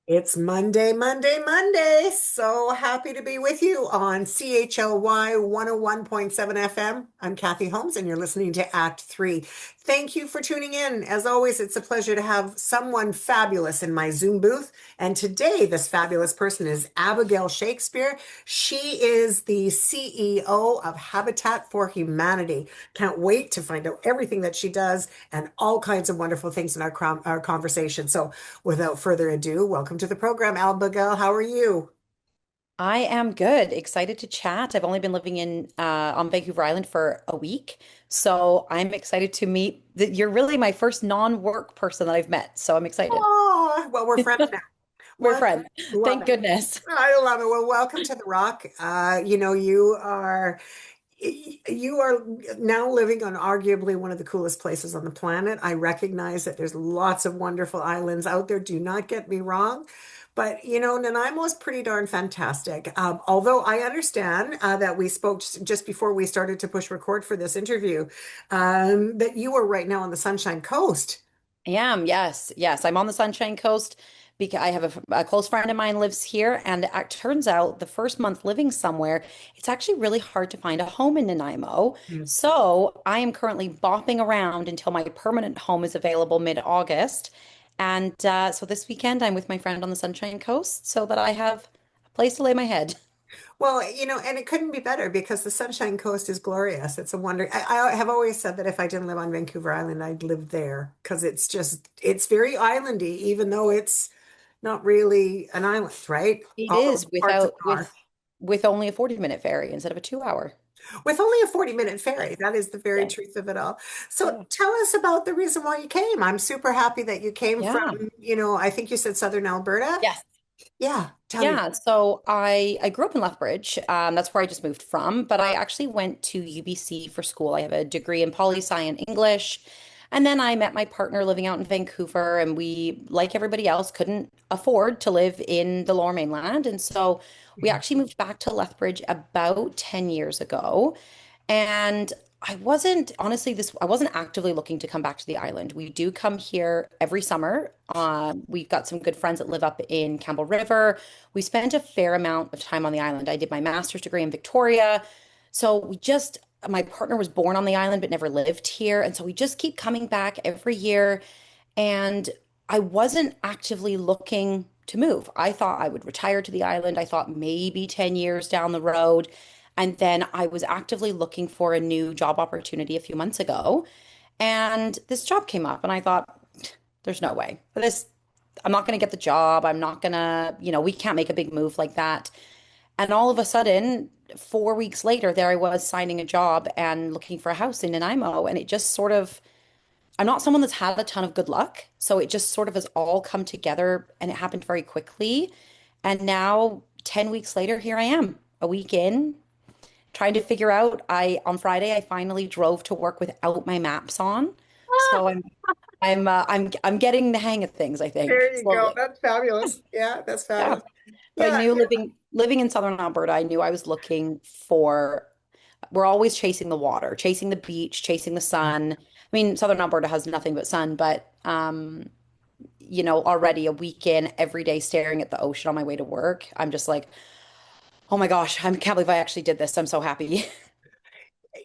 It's Monday, Monday, Monday. So happy to be with you on CHLY 101.7 FM. I'm Kathy Holmes, and you're listening to Act Three. Thank you for tuning in. As always, it's a pleasure to have someone fabulous in my Zoom booth. And today, this fabulous person is Abigail Shakespere. She is the CEO of Habitat for Humanity. Can't wait to find out everything that she does and all kinds of wonderful things in our conversation. So, without further ado, welcome to the program, Abigail. How are you? I am good. Excited to chat. I've only been living in on Vancouver Island for a week, so I'm excited to meet. You're really my first non-work person that I've met, so I'm excited. Oh, well, we're friends now. We're What? friends. Love Thank it. goodness. I love it. Well, welcome to the Rock. You are now living on arguably one of the coolest places on the planet. I recognize that there's lots of wonderful islands out there. Do not get me wrong. But Nanaimo is pretty darn fantastic. Although I understand that we spoke just before we started to push record for this interview, that you are right now on the Sunshine Coast. I am, yes, yes. I'm on the Sunshine Coast because I have a close friend of mine lives here, and it turns out the first month living somewhere, it's actually really hard to find a home in Nanaimo. So I am currently bopping around until my permanent home is available mid-August. And so this weekend, I'm with my friend on the Sunshine Coast so that I have a place to lay my head. Well, and it couldn't be better because the Sunshine Coast is glorious. It's a wonder. I have always said that if I didn't live on Vancouver Island, I'd live there because it's very islandy, even though it's not really an island, right? It All is those parts are. with only a 40-minute ferry instead of a 2 hour. With only a 40-minute ferry, that is the very Yeah. truth of it all. So Yeah. tell us about the reason why you came. I'm super happy that you came Yeah. from, I think you said Southern Alberta. Yes. Yeah, tell me. Yeah, so I grew up in Lethbridge. That's where I just moved from, but I actually went to UBC for school. I have a degree in poli sci and English. And then I met my partner living out in Vancouver, and we, like everybody else, couldn't afford to live in the Lower Mainland. And so we actually moved back to Lethbridge about 10 years ago. And I wasn't actively looking to come back to the island. We do come here every summer. We've got some good friends that live up in Campbell River. We spent a fair amount of time on the island. I did my master's degree in Victoria. So my partner was born on the island but never lived here. And so we just keep coming back every year. And I wasn't actively looking to move. I thought I would retire to the island. I thought maybe 10 years down the road. And then I was actively looking for a new job opportunity a few months ago. And this job came up, and I thought, there's no way. I'm not going to get the job. I'm not going to, we can't make a big move like that. And all of a sudden, 4 weeks later, there I was signing a job and looking for a house in Nanaimo. And it just sort of, I'm not someone that's had a ton of good luck. So it just sort of has all come together and it happened very quickly. And now, 10 weeks later, here I am, a week in, trying to figure out. On Friday I finally drove to work without my maps on. So I'm getting the hang of things, I think, There you go. slowly. That's fabulous. Yeah, that's Yeah. fabulous. But I Yeah, knew living in southern Alberta, I knew I was looking for we're always chasing the water, chasing the beach, chasing the sun. I mean, southern Alberta has nothing but sun, but already a weekend every day staring at the ocean on my way to work, I'm just like, oh my gosh, I can't believe I actually did this. I'm so happy.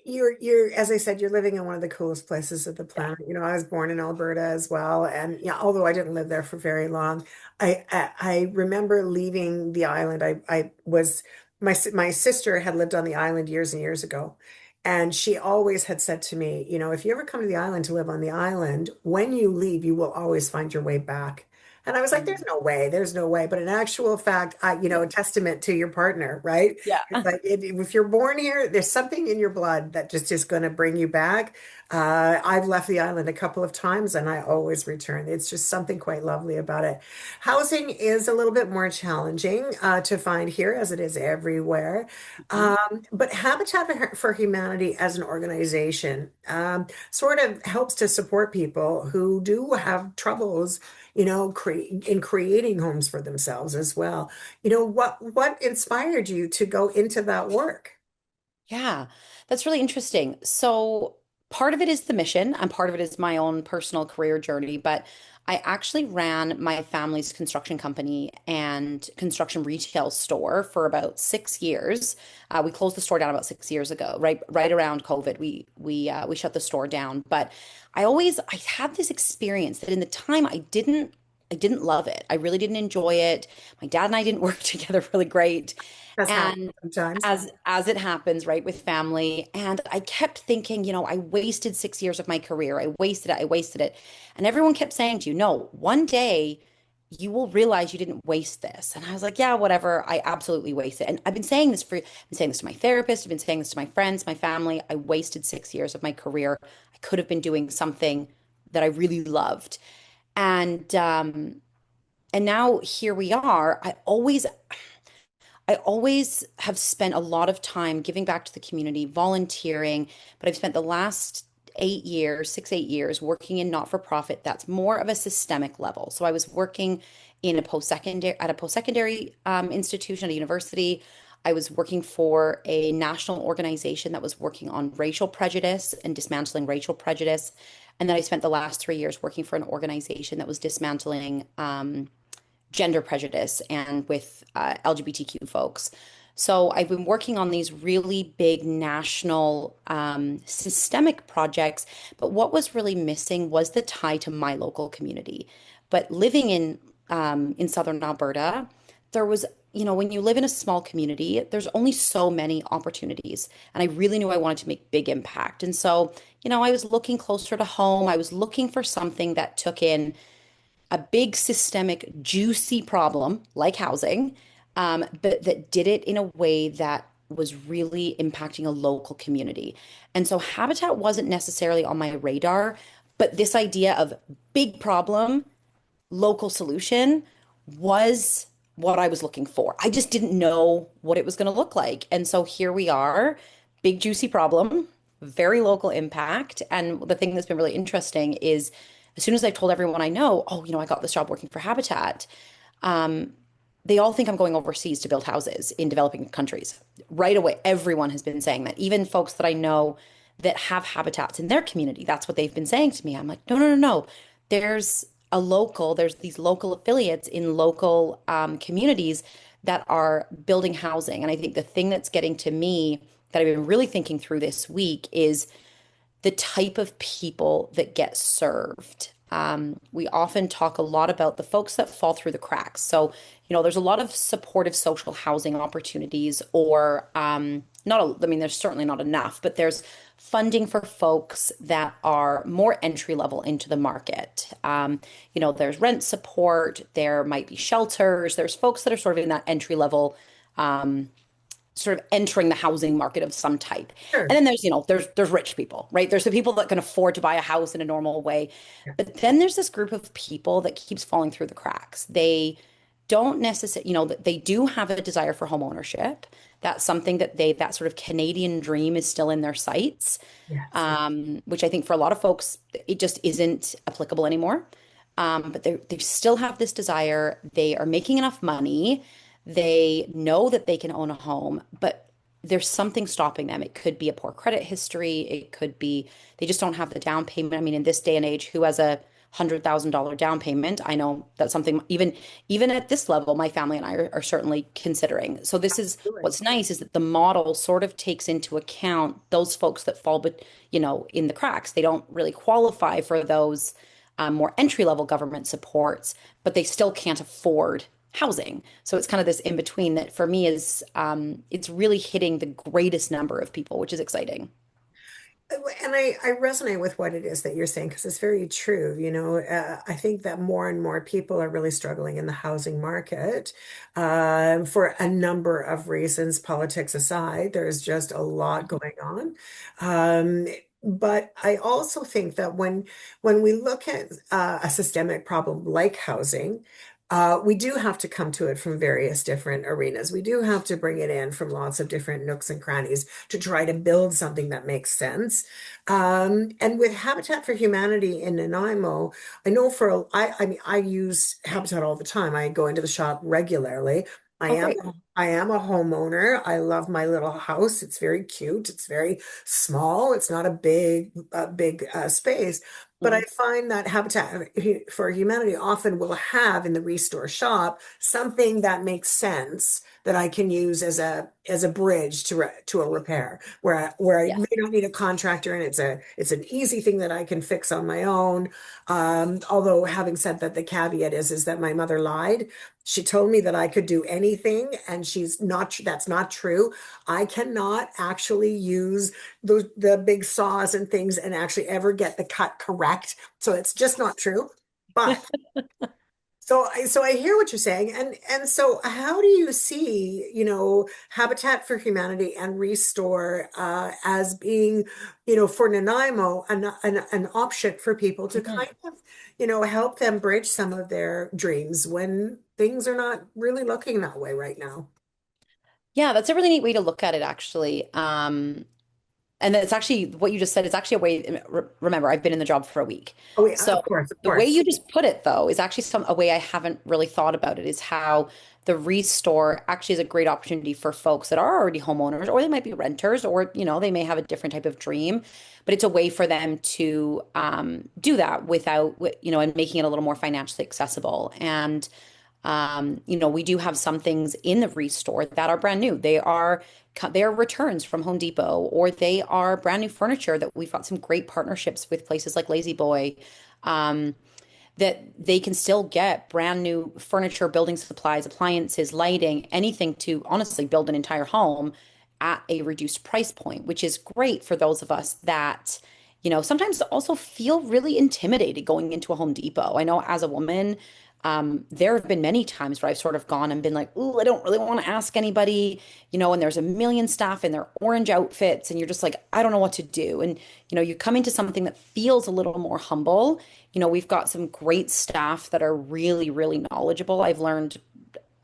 you're as I said, you're living in one of the coolest places of the Yeah. planet. I was born in Alberta as well, and yeah, although I didn't live there for very long, I remember leaving the island. I was my sister had lived on the island years and years ago, and she always had said to me, if you ever come to the island to live on the island, when you leave, you will always find your way back. And I was like, Mm. there's no way. But in actual fact, a testament to your partner, right? Yeah. It's like if you're born here, there's something in your blood that just is going to bring you back. I've left the island a couple of times and I always return. It's just something quite lovely about it. Housing is a little bit more challenging to find here as it is everywhere. Mhm. But Habitat for Humanity as an organization sort of helps to support people who do have troubles, in creating homes for themselves as well. What inspired you to go into that work? Yeah, that's really interesting. So part of it is the mission and part of it is my own personal career journey. But I actually ran my family's construction company and construction retail store for about 6 years. We closed the store down about 6 years ago, right around COVID. We shut the store down. But I had this experience that in the time I didn't love it. I really didn't enjoy it. My dad and I didn't work together really great. That's happened And sometimes. as it happens, right, with family, and I kept thinking, I wasted 6 years of my career. I wasted it. And everyone kept saying to you, no, one day you will realize you didn't waste this. And I was like, yeah, whatever. I absolutely wasted it. And I've been saying this to my therapist, I've been saying this to my friends, my family. I wasted 6 years of my career. I could have been doing something that I really loved. And now here we are. I always have spent a lot of time giving back to the community, volunteering, but I've spent the last 8 years, 8 years working in not-for-profit that's more of a systemic level. So I was working in a post-secondary institution at a university. I was working for a national organization that was working on racial prejudice and dismantling racial prejudice. And then I spent the last 3 years working for an organization that was dismantling gender prejudice and with LGBTQ folks. So I've been working on these really big national systemic projects, but what was really missing was the tie to my local community. But living in southern Alberta, there was, when you live in a small community, there's only so many opportunities, and I really knew I wanted to make big impact. And so, I was looking closer to home. I was looking for something that took in a big systemic, juicy problem like housing, but that did it in a way that was really impacting a local community. And so Habitat wasn't necessarily on my radar, but this idea of big problem, local solution was what I was looking for. I just didn't know what it was going to look like. And so here we are, big, juicy problem, very local impact. And the thing that's been really interesting is as soon as I've told everyone I know, oh, I got this job working for Habitat, they all think I'm going overseas to build houses in developing countries. Right away, everyone has been saying that. Even folks that I know that have habitats in their community, that's what they've been saying to me. I'm like, no, no, no, no. There's these local affiliates in local communities that are building housing. And I think the thing that's getting to me that I've been really thinking through this week is the type of people that get served. We often talk a lot about the folks that fall through the cracks. So, there's a lot of supportive social housing opportunities, or I mean, there's certainly not enough, but there's funding for folks that are more entry level into the market. There's rent support, there might be shelters, there's folks that are sort of in that entry level sort of entering the housing market of some type. Sure. And then there's rich people, right? There's the people that can afford to buy a house in a normal way. Yeah. But then there's this group of people that keeps falling through the cracks. They don't necessarily, they do have a desire for home ownership. That's something that sort of Canadian dream is still in their sights, Yes. which I think for a lot of folks, it just isn't applicable anymore. But they still have this desire. They are making enough money. They know that they can own a home, but there's something stopping them. It could be a poor credit history. It could be they just don't have the down payment. I mean, in this day and age, who has $100,000 down payment? I know that's something even at this level, my family and I are certainly considering. So this is Absolutely. what's nice is that the model sort of takes into account those folks that fall, but in the cracks. They don't really qualify for those more entry level government supports, but they still can't afford housing. So it's kind of this in between that for me is it's really hitting the greatest number of people, which is exciting. And I resonate with what it is that you're saying because it's very true. I think that more and more people are really struggling in the housing market for a number of reasons, politics aside. There's just a lot going on. Um, but I also think that when we look at a systemic problem like housing, we do have to come to it from various different arenas. We do have to bring it in from lots of different nooks and crannies to try to build something that makes sense. And with Habitat for Humanity in Nanaimo, I know I mean, I use Habitat all the time. I go into the shop regularly. I Oh, am great. I am a homeowner. I love my little house. It's very cute. It's very small. It's not a big space. But I Mhm. find that Habitat for Humanity often will have in the Restore shop something that makes sense that I can use as a bridge to a repair where I Yeah. may not need a contractor and it's an easy thing that I can fix on my own. Although having said that, the caveat is that my mother lied. She told me that I could do anything, and that's not true. I cannot actually use the big saws and things and actually ever get the cut correct. So it's just not true. But so I hear what you're saying, and so how do you see, Habitat for Humanity and Restore as being, for Nanaimo, an option for people to Mhm. kind of, help them bridge some of their dreams when things are not really looking that way right now? Yeah, that's a really neat way to look at it, actually. And it's actually what you just said is actually a way, remember, I've been in the job for a week. Oh yeah, So of course, of the way course. you just put it, though, is actually a way I haven't really thought about it is how the restore actually is a great opportunity for folks that are already homeowners, or they might be renters, or, they may have a different type of dream, but it's a way for them to do that without, and making it a little more financially accessible. And we do have some things in the restore that are brand new. They are returns from Home Depot, or they are brand new furniture that we've got some great partnerships with places like Lazy Boy, um, that they can still get brand new furniture, building supplies, appliances, lighting, anything to honestly build an entire home at a reduced price point, which is great for those of us that, sometimes also feel really intimidated going into a Home Depot. I know as a woman, there have been many times where I've sort of gone and been like, "Ooh, I don't really want to ask anybody," and there's a million staff in their orange outfits, and you're just like, I don't know what to do. And, you come into something that feels a little more humble. We've got some great staff that are really, really knowledgeable. I've learned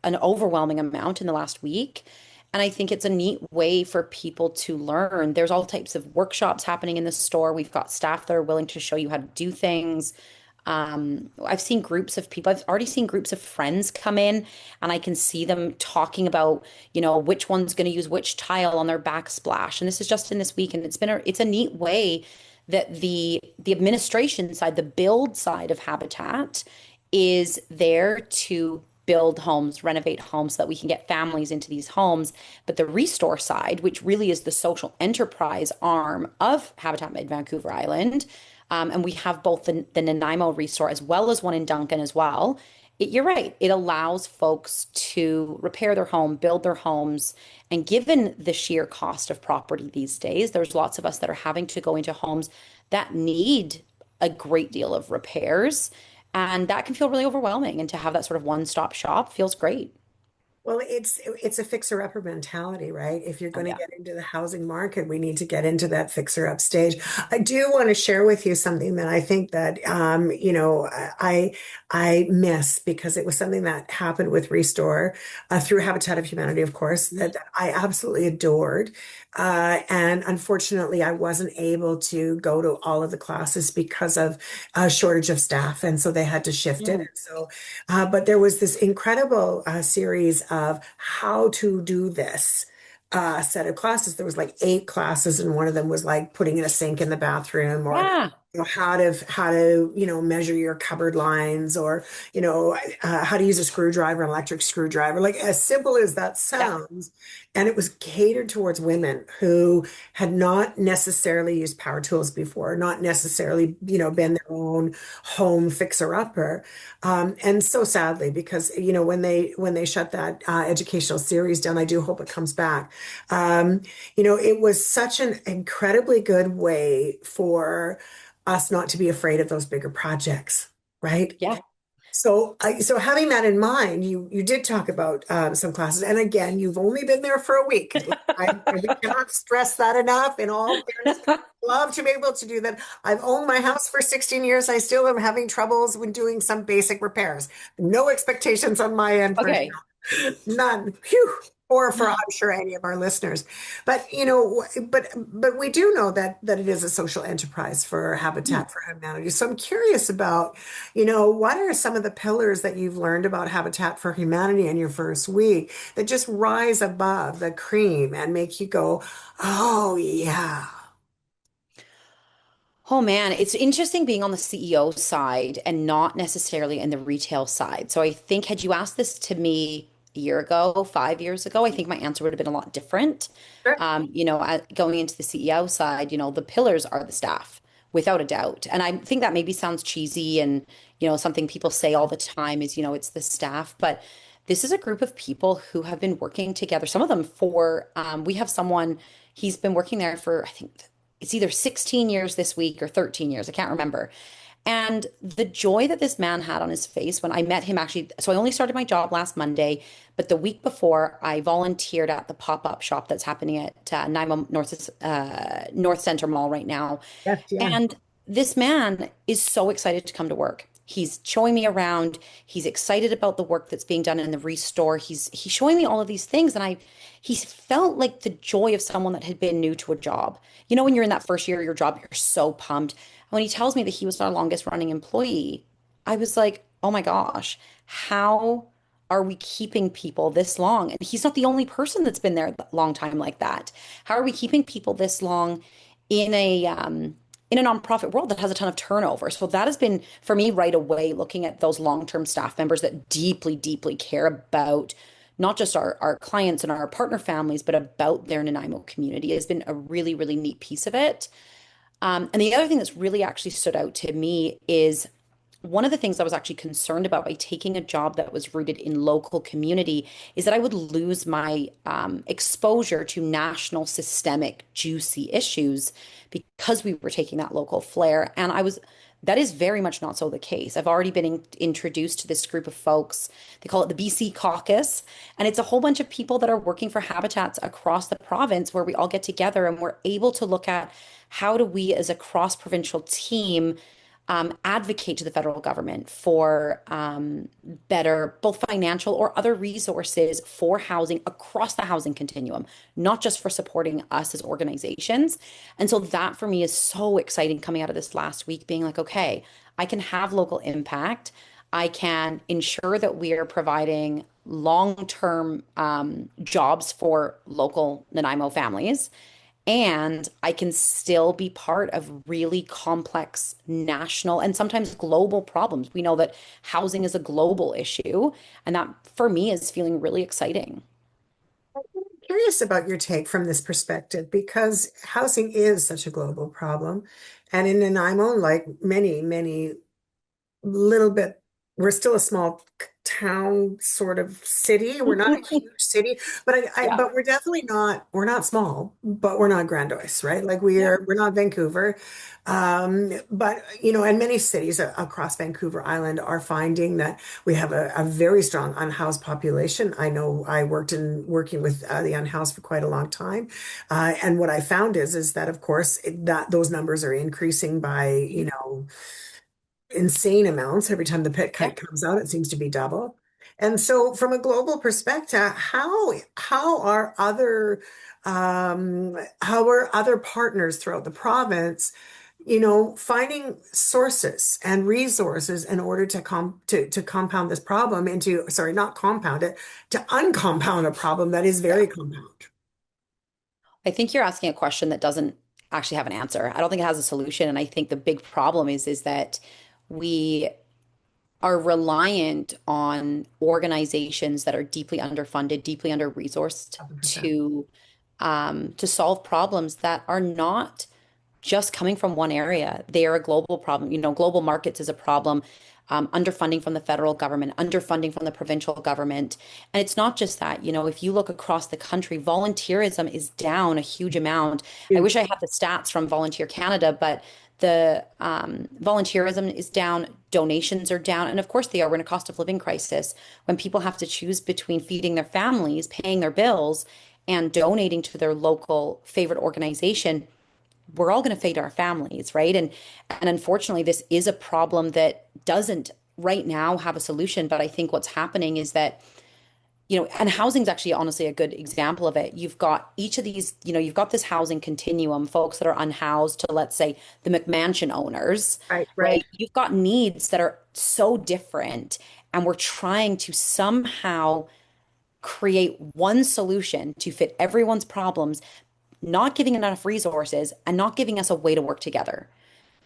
an overwhelming amount in the last week. And I think it's a neat way for people to learn. There's all types of workshops happening in the store. We've got staff that are willing to show you how to do things. I've seen groups of people, I've already seen groups of friends come in, and I can see them talking about, which one's going to use which tile on their backsplash. And this is just in this week. And it's a neat way that the administration side, the build side of Habitat is there to build homes, renovate homes so that we can get families into these homes. But the restore side, which really is the social enterprise arm of Habitat Mid Vancouver Island, and we have both the Nanaimo restore as well as one in Duncan as well. You're right. It allows folks to repair their home, build their homes. And given the sheer cost of property these days, there's lots of us that are having to go into homes that need a great deal of repairs. And that can feel really overwhelming. And to have that sort of one-stop shop feels great. Well, it's a fixer-upper mentality, right? If you're Oh, going to yeah. get into the housing market, we need to get into that fixer-up stage. I do want to share with you something that I think that I miss because it was something that happened with Restore through Habitat of Humanity, of course, that I absolutely adored. And unfortunately, I wasn't able to go to all of the classes because of a shortage of staff, and so they had to shift it. Mm. And so but there was this incredible series of how to do this set of classes. There was like 8 classes, and one of them was like putting in a sink in the bathroom, or Yeah. how to measure your cupboard lines, or how to use a screwdriver, an electric screwdriver, like as simple as that Yeah. sounds. And it was catered towards women who had not necessarily used power tools before, not necessarily been their own home fixer-upper. And so sadly, because when they shut that educational series down, I do hope it comes back. It was such an incredibly good way for us not to be afraid of those bigger projects, right? Yeah. So having that in mind, you did talk about some classes, and again, you've only been there for a week. We cannot stress that enough. In all fairness, love to be able to do that. I've owned my house for 16 years. I still am having troubles when doing some basic repairs. No expectations on my end, Okay. none. Phew. or for I'm sure any of our listeners. But but we do know that it is a social enterprise for Yeah. Habitat for Humanity. So I'm curious about, what are some of the pillars that you've learned about Habitat for Humanity in your first week that just rise above the cream and make you go, oh yeah. Oh man, it's interesting being on the CEO side and not necessarily in the retail side. So I think had you asked this to me a year ago, 5 years ago, I think my answer would have been a lot different. Sure. Going into the CEO side, the pillars are the staff, without a doubt. And I think that maybe sounds cheesy and, something people say all the time is, it's the staff, but this is a group of people who have been working together. Some of them we have someone, he's been working there for, I think it's either 16 years this week or 13 years. I can't remember. And the joy that this man had on his face when I met him, actually, so I only started my job last Monday, but the week before I volunteered at the pop-up shop that's happening at Nanaimo North Center Mall right now. Yes, yeah. And this man is so excited to come to work. He's showing me around. He's excited about the work that's being done in the restore. He's showing me all of these things, and he felt like the joy of someone that had been new to a job. When you're in that first year of your job, you're so pumped. And when he tells me that he was our longest running employee, I was like, oh my gosh, how are we keeping people this long? And he's not the only person that's been there a long time like that. How are we keeping people this long in a nonprofit world that has a ton of turnover? So that has been for me right away, looking at those long-term staff members that deeply, deeply care about not just our clients and our partner families, but about their Nanaimo community has been a really, really neat piece of it. And the other thing that's really actually stood out to me is one of the things I was actually concerned about by taking a job that was rooted in local community is that I would lose my exposure to national systemic juicy issues because we were taking that local flair. And that is very much not so the case. I've already been introduced to this group of folks. They call it the BC Caucus. And it's a whole bunch of people that are working for habitats across the province where we all get together and we're able to look at how do we as a cross-provincial team advocate to the federal government for better both financial or other resources for housing across the housing continuum, not just for supporting us as organizations. And so that for me is so exciting coming out of this last week, being like, okay, I can have local impact. I can ensure that we are providing long-term jobs for local Nanaimo families, and I can still be part of really complex national and sometimes global problems. We know that housing is a global issue, and that for me is feeling really exciting. Curious about your take from this perspective because housing is such a global problem. And in Nanaimo, like many, many little bit, we're still a small town sort of city. We're not a huge city, but Yeah. but we're not small, but we're not grandiose, right? Like we're not Vancouver. But and many cities across Vancouver Island are finding that we have a very strong unhoused population. I know I working with the unhoused for quite a long time. And what I found is that of course that those numbers are increasing by, insane amounts. Every time the pit Yeah. kite comes out, it seems to be double. And so, from a global perspective, how are other partners throughout the province, finding sources and resources in order to compound this problem into, sorry, not compound it, to uncompound a problem that is very compound. I think you're asking a question that doesn't actually have an answer. I don't think it has a solution. And I think the big problem is that we are reliant on organizations that are deeply underfunded, deeply under-resourced 100%. to solve problems that are not just coming from one area. They are a global problem. Global markets is a problem. Underfunding from the federal government, underfunding from the provincial government. And it's not just that. If you look across the country, volunteerism is down a huge amount. I wish Huge. I had the stats from Volunteer Canada, but the volunteerism is down, donations are down, and of course they are. We're in a cost of living crisis when people have to choose between feeding their families, paying their bills, and donating to their local favorite organization. We're all going to feed our families, right? And unfortunately, this is a problem that doesn't right now have a solution. But I think what's happening is that and housing's actually honestly a good example of it. You've got each of these, you've got this housing continuum, folks that are unhoused to, let's say, the McMansion owners, Right, right. right? You've got needs that are so different, and we're trying to somehow create one solution to fit everyone's problems, not giving enough resources and not giving us a way to work together.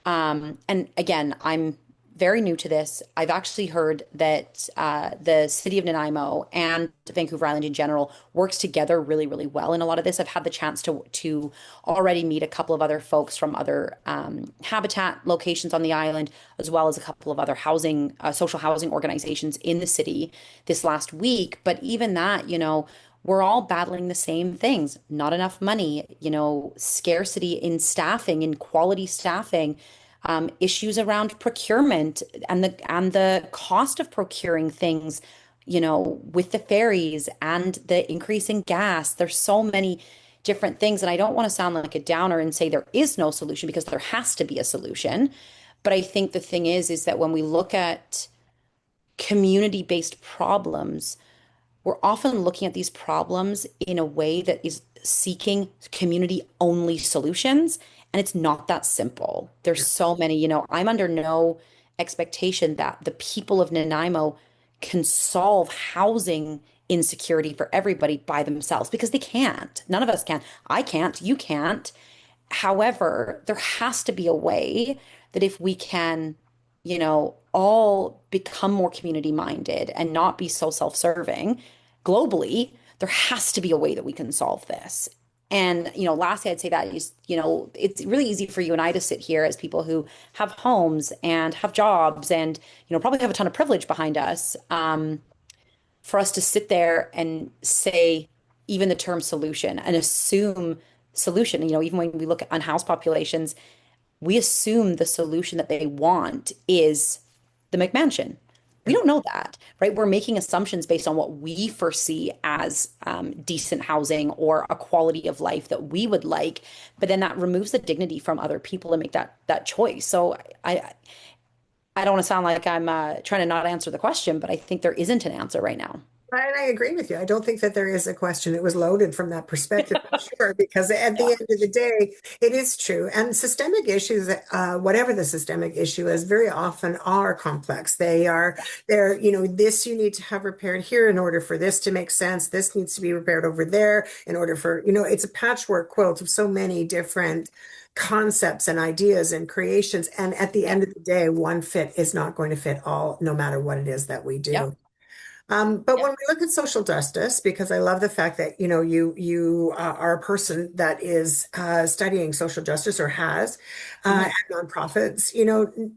And again, I'm very new to this. I've actually heard that the city of Nanaimo and Vancouver Island in general works together really, really well in a lot of this. I've had the chance to already meet a couple of other folks from other habitat locations on the island, as well as a couple of other social housing organizations in the city this last week. But even that, we're all battling the same things. Not enough money, scarcity in staffing, in quality staffing, issues around procurement and the cost of procuring things, with the ferries and the increase in gas. There's so many different things, and I don't want to sound like a downer and say there is no solution, because there has to be a solution. But I think the thing is that when we look at community-based problems, we're often looking at these problems in a way that is seeking community only solutions. And it's not that simple. There's so many, I'm under no expectation that the people of Nanaimo can solve housing insecurity for everybody by themselves, because they can't. None of us can. I can't. You can't. However, there has to be a way that if we can, all become more community minded and not be so self-serving globally, there has to be a way that we can solve this. And, lastly, I'd say that is, it's really easy for you and I to sit here as people who have homes and have jobs and, probably have a ton of privilege behind us, for us to sit there and say even the term solution and assume solution. Even when we look at unhoused populations, we assume the solution that they want is the McMansion. We Yeah. don't know that, right? We're making assumptions based on what we foresee as decent housing or a quality of life that we would like, but then that removes the dignity from other people to make that choice. So I don't want to sound like I'm trying to not answer the question, but I think there isn't an answer right now. And I agree with you. I don't think that there is a question. It was loaded from that perspective, for sure, because at the Yeah. end of the day, it is true. And systemic issues, whatever the systemic issue is, very often are complex. They're, this you need to have repaired here in order for this to make sense. This needs to be repaired over there in order for, it's a patchwork quilt of so many different concepts and ideas and creations. And at the Yeah. end of the day, one fit is not going to fit all, no matter what it is that we Yeah. do. But when we look at social justice, because I love the fact that you are a person that is studying social justice or has Mhm. at nonprofits.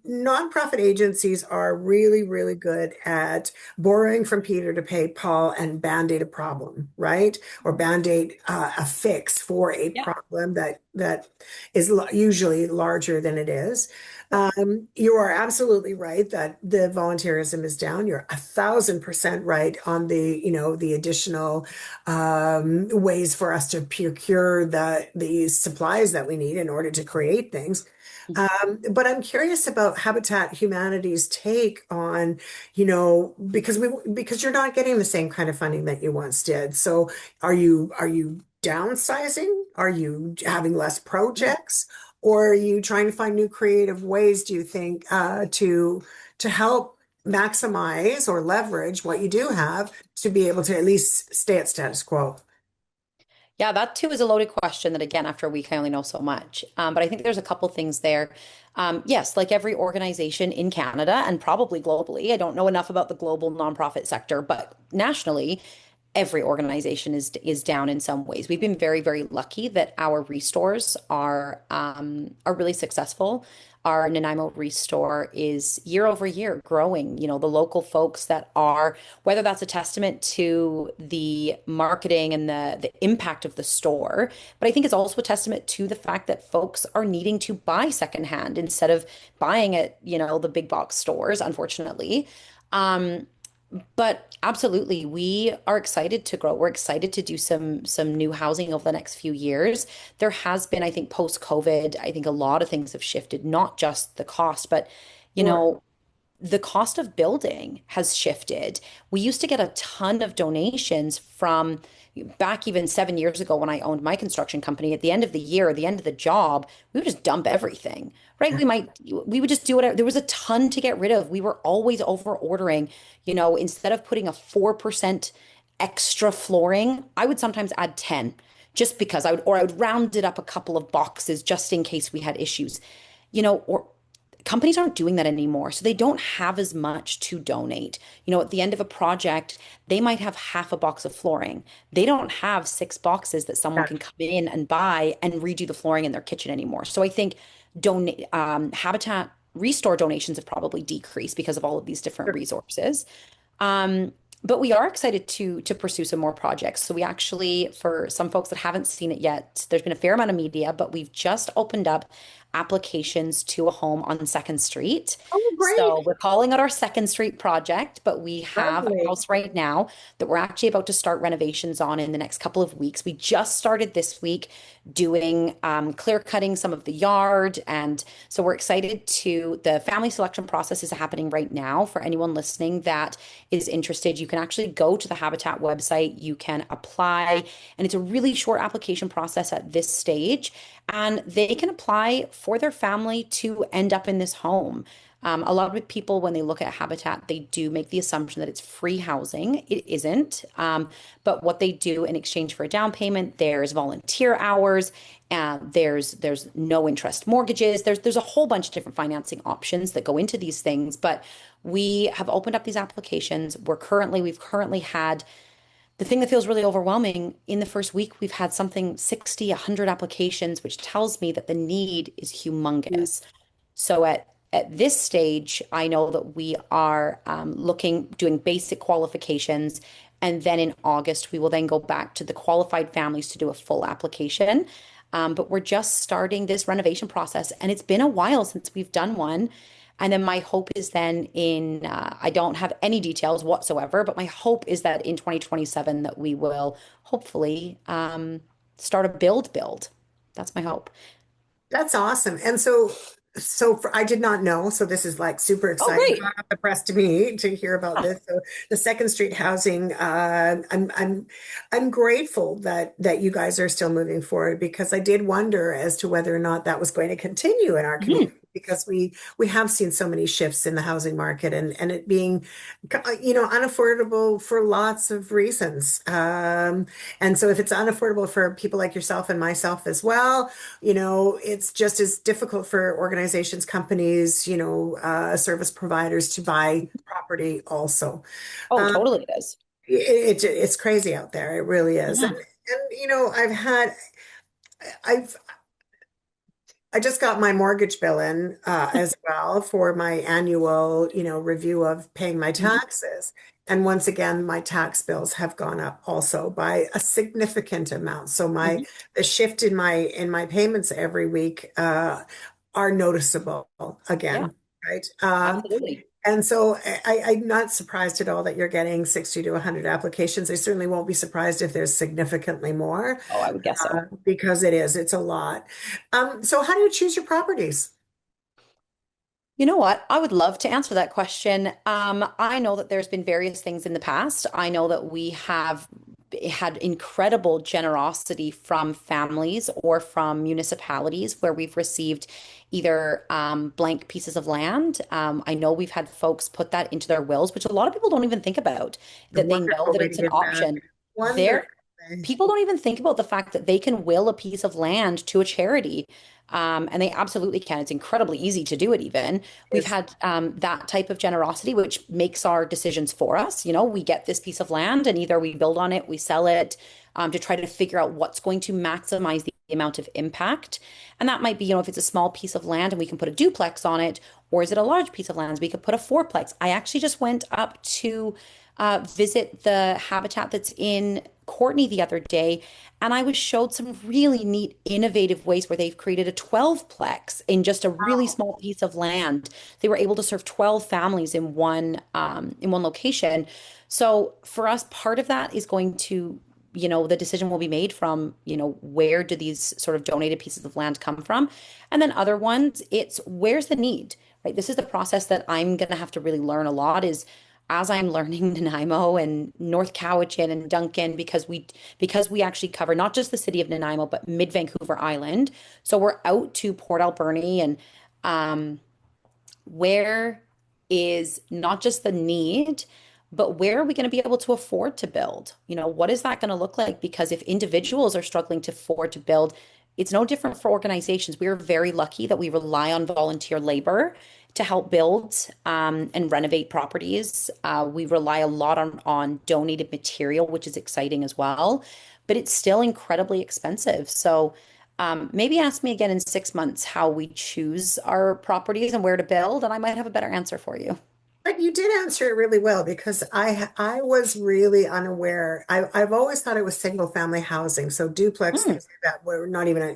Nonprofit agencies are really, really good at borrowing from Peter to pay Paul and band-aid a problem, right? Or band-aid a fix for a Yeah. problem that is usually larger than it is. Yeah. You are absolutely right that the volunteerism is down. You're 1,000% right on the additional ways for us to procure the supplies that we need in order to create things. Mhm. But I'm curious about Habitat Humanity's take on, because you're not getting the same kind of funding that you once did. So are you downsizing? Are you having less projects? Or are you trying to find new creative ways, do you think, to help maximize or leverage what you do have to be able to at least stay at status quo? Yeah, that too is a loaded question that, again, after a week, I only know so much. But I think there's a couple things there. Yes, like every organization in Canada and probably globally, I don't know enough about the global nonprofit sector, but nationally, every organization is down in some ways. We've been very, very lucky that our restores are really successful. Our Nanaimo restore is year over year growing. The local folks that are, whether that's a testament to the marketing and the impact of the store, but I think it's also a testament to the fact that folks are needing to buy secondhand instead of buying at, the big box stores, unfortunately. Um, but absolutely, we are excited to grow. We're excited to do some new housing over the next few years. There has been, I think, post-COVID, I think a lot of things have shifted, not just the cost, but you Sure. know, the cost of building has shifted. We used to get a ton of donations from back even 7 years ago when I owned my construction company. At the end of the year, at the end of the job, we would just dump everything, right? We would just do whatever. There was a ton to get rid of. We were always over ordering, instead of putting a 4% extra flooring, I would sometimes add 10 just because I would round it up a couple of boxes just in case we had issues, or companies aren't doing that anymore. So they don't have as much to donate. At the end of a project, they might have half a box of flooring. They don't have 6 boxes that someone Yeah. can come in and buy and redo the flooring in their kitchen anymore. So I think Habitat Restore donations have probably decreased because of all of these different resources. Um, but we are excited to pursue some more projects. So we actually, for some folks that haven't seen it yet, there's been a fair amount of media, but we've just opened up applications to a home on Second Street. Oh, great. So we're calling it our Second Street project, but we have a Lovely. house right now that we're actually about to start renovations on in the next couple of weeks. We just started this week doing clear cutting some of the yard. And so we're excited the family selection process is happening right now. For anyone listening that is interested, you can actually go to the Habitat website, you can apply, and it's a really short application process at this stage. And they can apply for their family to end up in this home. A lot of people, when they look at Habitat, they do make the assumption that it's free housing. It isn't. But what they do in exchange for a down payment, there's volunteer hours, there's no interest mortgages. There's a whole bunch of different financing options that go into these things. But we have opened up these applications. We've currently had the thing that feels really overwhelming. In the first week, we've had something 60, 100 applications, which tells me that the need is humongous. So at this stage, I know that we are doing basic qualifications. And then in August, we will then go back to the qualified families to do a full application. But we're just starting this renovation process. And it's been a while since we've done one. And then my hope is then I don't have any details whatsoever, but my hope is that in 2027 that we will hopefully start a build. That's my hope. That's awesome. And I did not know. So this is like super Oh, exciting, great. hot off the press to me to hear about Yeah. this. So the Second Street housing, I'm grateful that you guys are still moving forward because I did wonder as to whether or not that was going to continue in our community Mhm. because we have seen so many shifts in the housing market and it being, unaffordable for lots of reasons. And so if it's unaffordable for people like yourself and myself as well, it's just as difficult for organizations, companies, service providers to buy property also. Oh, Um, totally it is. it's crazy out there. It really is. And, Yeah. I've I just got my mortgage bill in as well for my annual, review of paying my Mhm. taxes. And once again, my tax bills have gone up also by a significant amount. So Mhm. the shift in my payments every week are noticeable Yeah, again, right? absolutely. And so I'm not surprised at all that you're getting 60 to 100 applications. I certainly won't be surprised if there's significantly more Oh, I would guess so. because it's a lot. So how do you choose your properties? You know what? I would love to answer that question. I know that there's been various things in the past. I know that we have had incredible generosity from families or from municipalities where we've received either blank pieces of land. I know we've had folks put that into their wills, which a lot of people don't even think about, A that they know wonderful that way to it's an give back. option. Wonderful There, way. people don't even think about the fact that they can will a piece of land to a charity. And they absolutely can. It's incredibly easy to do it, even. We've It's had that type of generosity, which makes our decisions for us. We get this piece of land and either we build on it, we sell it to try to figure out what's going to maximize the amount of impact. And that might be, if it's a small piece of land and we can put a duplex on it, or is it a large piece of land? We could put a fourplex. I actually just went up to visit the habitat that's in Courtney the other day, and I was showed some really neat, innovative ways where they've created a 12-plex in just a really wow. small piece of land. They were able to serve 12 families in one location. So for us, part of that is going to, the decision will be made from, where do these sort of donated pieces of land come from? And then other ones, it's where's the need? right? This is the process that I'm going to have to really learn a lot is as I'm learning Nanaimo and North Cowichan and Duncan because we actually cover not just the city of Nanaimo but mid Vancouver Island. So we're out to Port Alberni and um, where is not just the need, but where are we going to be able to afford to build? What is that going to look like? Because if individuals are struggling to afford to build, it's no different for organizations. We are very lucky that we rely on volunteer labor to help build and renovate properties. We rely a lot on donated material, which is exciting as well, but it's still incredibly expensive. So maybe ask me again in 6 months how we choose our properties and where to build, and I might have a better answer for you. But you did answer it really well because I was really unaware. I've always thought it was single family housing, so duplex Hmm. things like that were not even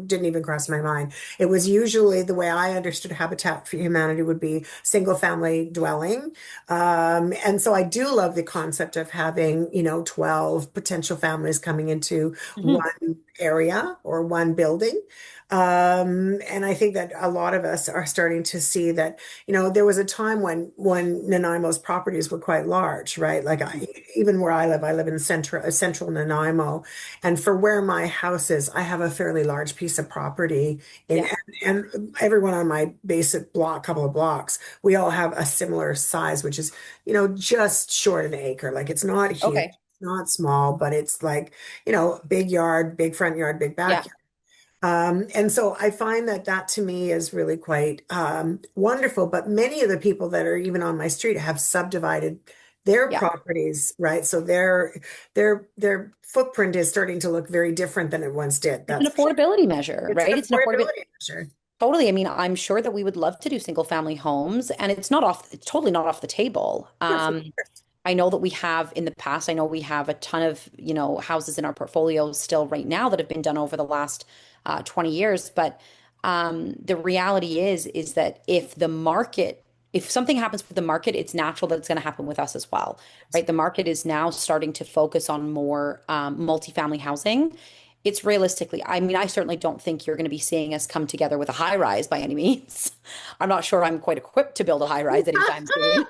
didn't even cross my mind. It was usually the way I understood Habitat for Humanity would be single family dwelling, and so I do love the concept of having 12 potential families coming into Mhm. one area or one building. And I think that a lot of us are starting to see that there was a time when Nanaimo's properties were quite large, right? Like even where I live in central Nanaimo, and for where my house is, I have a fairly large piece of property in, Yeah. and everyone on my basic block, couple of blocks, we all have a similar size, which is, just short of an acre. Like it's not huge, Okay. it's not small, but it's like, big yard, big front yard, big Yeah. backyard. And so I find that that to me is really quite wonderful. But many of the people that are even on my street have subdivided their Yeah. properties, right? So their footprint is starting to look very different than it once did. It's an That's for sure. affordability measure, It's an right? It's an affordability. affordability measure. Totally. I mean, I'm sure that we would love to do single family homes, and it's totally not off the table. Yes, of course. I know that we have in the past, I know we have a ton of, houses in our portfolio still right now that have been done over the last 20 years. But the reality is that if something happens with the market, it's natural that it's going to happen with us as well, right? The market is now starting to focus on more multifamily housing. It's realistically, I mean, I certainly don't think you're going to be seeing us come together with a high rise by any means. I'm not sure I'm quite equipped to build a high rise anytime soon.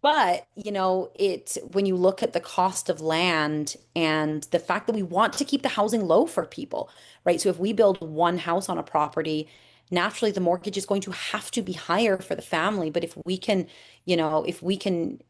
But, when you look at the cost of land and the fact that we want to keep the housing low for people, right? So if we build one house on a property, naturally the mortgage is going to have to be higher for the family. But if we can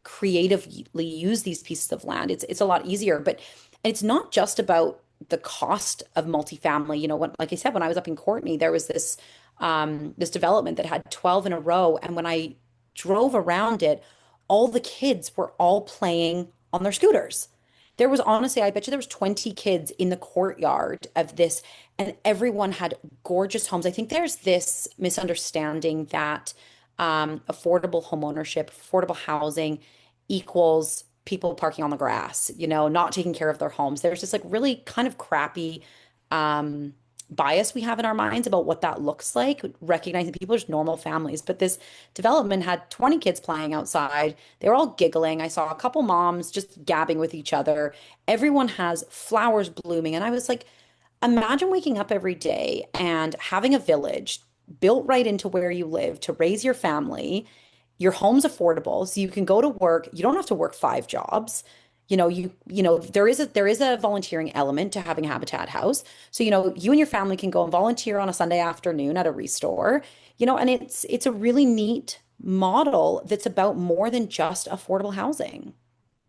creatively use these pieces of land, it's a lot easier. But it's not just about the cost of multifamily. Like I said, when I was up in Courtney, there was this development that had 12 in a row. And when I drove around it, all the kids were all playing on their scooters. There was honestly, I bet you there was 20 kids in the courtyard of this, and everyone had gorgeous homes. I think there's this misunderstanding that affordable homeownership, affordable housing equals people parking on the grass, not taking care of their homes. There's this like really kind of crappy um, bias we have in our minds about what that looks like, recognizing people are just normal families. But this development had 20 kids playing outside. They were all giggling. I saw a couple moms just gabbing with each other. Everyone has flowers blooming. And I was like, imagine waking up every day and having a village built right into where you live to raise your family. Your home's affordable, so you can go to work. You don't have to work 5 jobs. There is a volunteering element to having a Habitat house. So, you and your family can go and volunteer on a Sunday afternoon at a restore, and it's a really neat model that's about more than just affordable housing.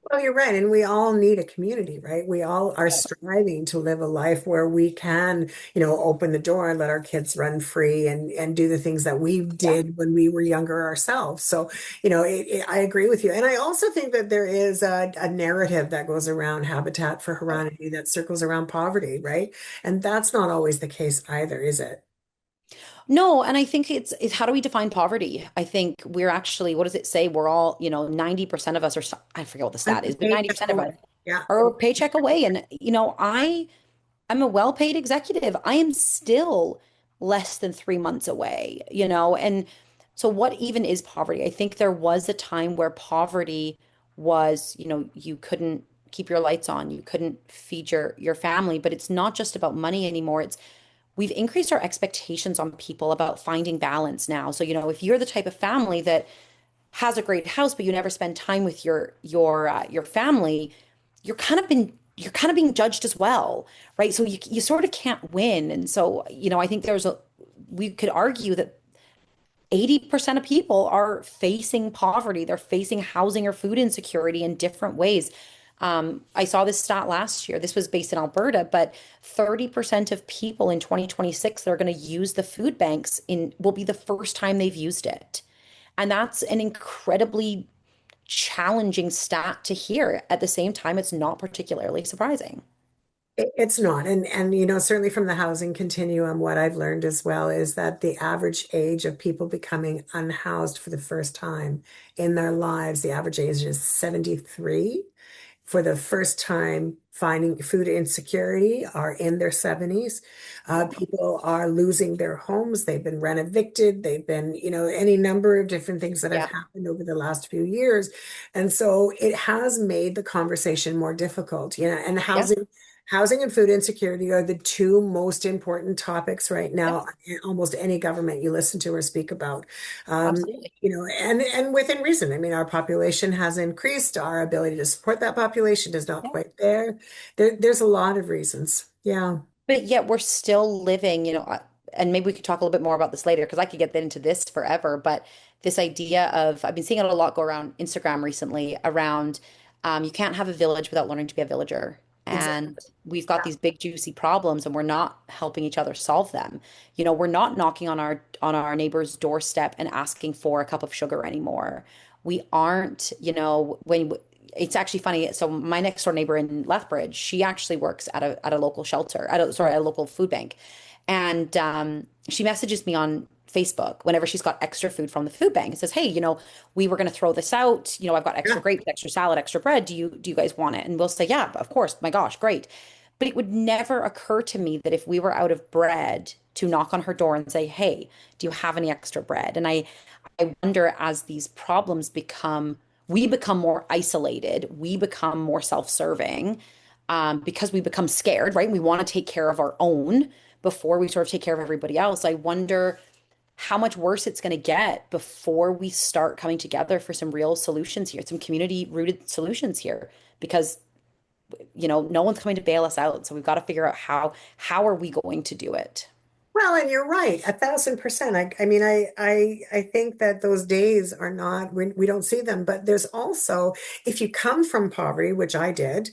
Well, you're right. And we all need a community, right? We all are striving to live a life where we can, open the door and let our kids run free and do the things that we Yeah. did when we were younger ourselves. So, I agree with you. And I also think that there is a narrative that goes around Habitat for Humanity that circles around poverty, right? And that's not always the case either, is it? No, and I think it's how do we define poverty? I think we're actually, what does it say? We're all, 90% of us are, I forget what the One stat is, but paycheck 90% of us away. Yeah. are a paycheck away. And, I'm a well-paid executive. I am still less than 3 months away, and so what even is poverty? I think there was a time where poverty was, you couldn't keep your lights on, you couldn't feed your family, but it's not just about money anymore. we've increased our expectations on people about finding balance now. So, if you're the type of family that has a great house, but you never spend time with your family, you're kind of being judged as well, right? So you sort of can't win. And so, I think we could argue that 80% of people are facing poverty. They're facing housing or food insecurity in different ways. I saw this stat last year. This was based in Alberta, but 30% of people in 2026 that are going to use the food banks in will be the first time they've used it. And that's an incredibly challenging stat to hear. At the same time, it's not particularly surprising. It's not. And certainly from the housing continuum, what I've learned as well is that the average age of people becoming unhoused for the first time in their lives, the average age is 73. For the first time finding food insecurity are in their 70s. People are losing their homes. They've been rent evicted. They've been, any number of different things that have Yeah. happened over the last few years. And so it has made the conversation more difficult, and Yeah. housing and food insecurity are the two most important topics right Yeah. now in almost any government you listen to or speak about. Um, Absolutely. and within reason. I mean, our population has increased. Our ability to support that population is not Yeah. quite there. There's a lot of reasons. Yeah, But yet we're still living, and maybe we could talk a little bit more about this later because I could get into this forever. But this idea of, I've been seeing it a lot go around Instagram recently around you can't have a village without learning to be a villager. exactly. And we've got these big juicy problems and we're not helping each other solve them. We're not knocking on our neighbor's doorstep and asking for a cup of sugar anymore. We aren't, when it's actually funny. So my next door neighbor in Lethbridge, she actually works at a local shelter, at a local food bank, and she messages me on Facebook whenever she's got extra food from the food bank and says, "Hey, we were going to throw this out. I've got extra Yeah. grapes, extra salad, extra bread. Do you guys want it?" And we'll say, "Yeah, of course. My gosh, great." But it would never occur to me that if we were out of bread, to knock on her door and say, "Hey, do you have any extra bread?" And I wonder as these problems we become more isolated, we become more self-serving, because we become scared, right? We want to take care of our own before we sort of take care of everybody else. I wonder how much worse it's going to get before we start coming together for some real solutions here, some community-rooted solutions here, because no one's coming to bail us out. So we've got to figure out how are we going to do it? Well, and you're right, 1,000%. I mean, I think that those days are not, we don't see them, but there's also, if you come from poverty, which I did,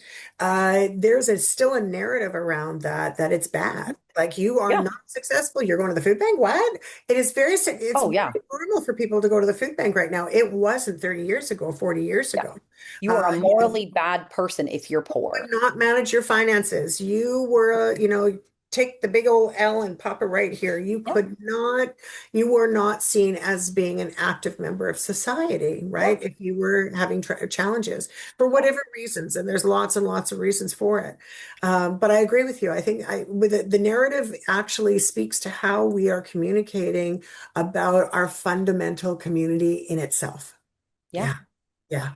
still a narrative around that it's bad. Like you are Yeah. not successful. You're going to the food bank. What? It's Oh, very yeah. normal for people to go to the food bank right now. It wasn't 30 years ago, 40 years Yeah. ago. You are a You know, morally bad person if you're could poor. not manage your finances. You were, take the big old L and pop it right here. Yeah. You were not seen as being an active member of society, Yeah. right? If you were having challenges for Yeah. whatever reasons, and there's lots and lots of reasons for it. But I agree with you. I think with the narrative actually speaks to how we are communicating about our fundamental community in itself. Yeah. Yeah. Yeah.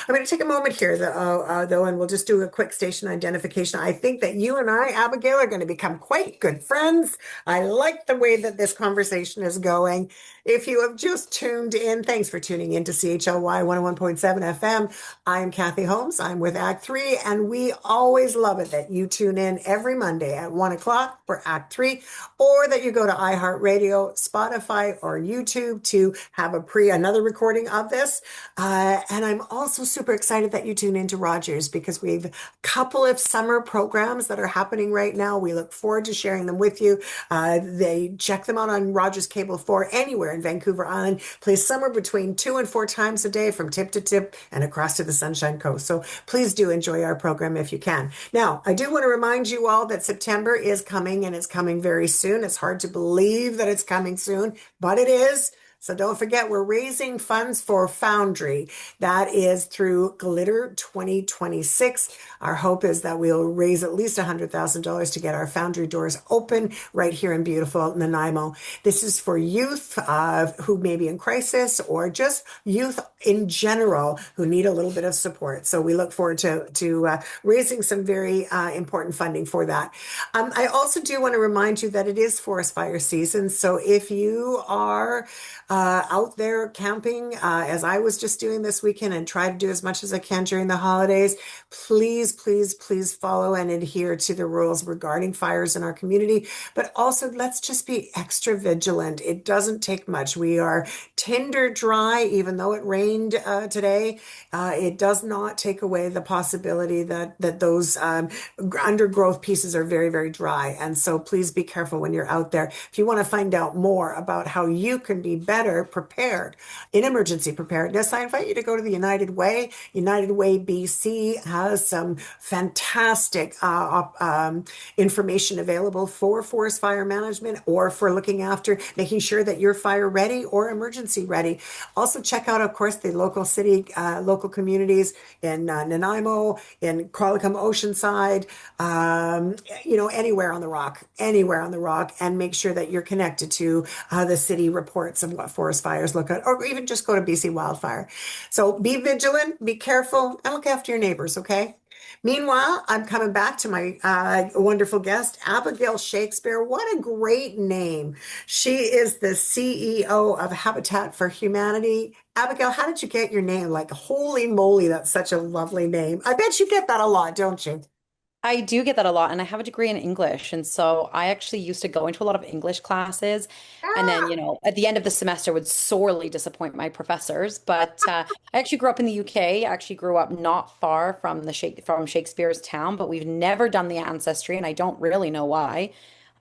I'm going to take a moment here, though, and we'll just do a quick station identification. I think that you and I, Abigail, are going to become quite good friends. I like the way that this conversation is going. If you have just tuned in, thanks for tuning in to CHLY 101.7 FM. I'm Kathy Holmes. I'm with Act 3, and we always love it that you tune in every Monday at 1 o'clock for Act 3, or that you go to iHeartRadio, Spotify, or YouTube to have another recording of this. And I'm also super excited that you tune into Rogers because we've a couple of summer programs that are happening right now. We look forward to sharing them with you. They check them out on Rogers Cable 4 anywhere in Vancouver Island. Plays somewhere between 2 and 4 times a day from tip to tip and across to the Sunshine Coast. So please do enjoy our program if you can. Now, I do want to remind you all that September is coming and it's coming very soon. It's hard to believe that it's coming soon, but it is. So don't forget, we're raising funds for Foundry. That is through Glitter 2026. Our hope is that we'll raise at least $100,000 to get our Foundry doors open right here in beautiful Nanaimo. This is for youth who may be in crisis or just youth in general who need a little bit of support. So we look forward to raising some very important funding for that. I also do want to remind you that it is forest fire season. So if you are out there camping, as I was just doing this weekend and try to do as much as I can during the holidays, please, please, please follow and adhere to the rules regarding fires in our community. But also, let's just be extra vigilant. It doesn't take much. We are tinder dry, even though it rained today. It does not take away the possibility that those undergrowth pieces are very, very dry. And so please be careful when you're out there. If you want to find out more about how you can be better prepared in emergency preparedness, I invite you to go to the United Way. United Way BC has some fantastic information available for forest fire management or for looking after making sure that you're fire ready or emergency ready. Also check out, of course, the local city, local communities in Nanaimo, in Qualicum Oceanside, anywhere on the rock, and make sure that you're connected to the city reports of what forest fires look at, or even just go to BC Wildfire. So be vigilant, be careful, and look after your neighbors, okay? Meanwhile, I'm coming back to my wonderful guest, Abigail Shakespere. What a great name. She is the CEO of Habitat for Humanity. Abigail, how did you get your name? Like, holy moly, that's such a lovely name. I bet you get that a lot, don't you? I do get that a lot, and I have a degree in English. And so I actually used to go into a lot of English classes. And then, at the end of the semester would sorely disappoint my professors. But I actually grew up in the UK. I actually grew up not far from from Shakespeare's town, but we've never done the ancestry, and I don't really know why.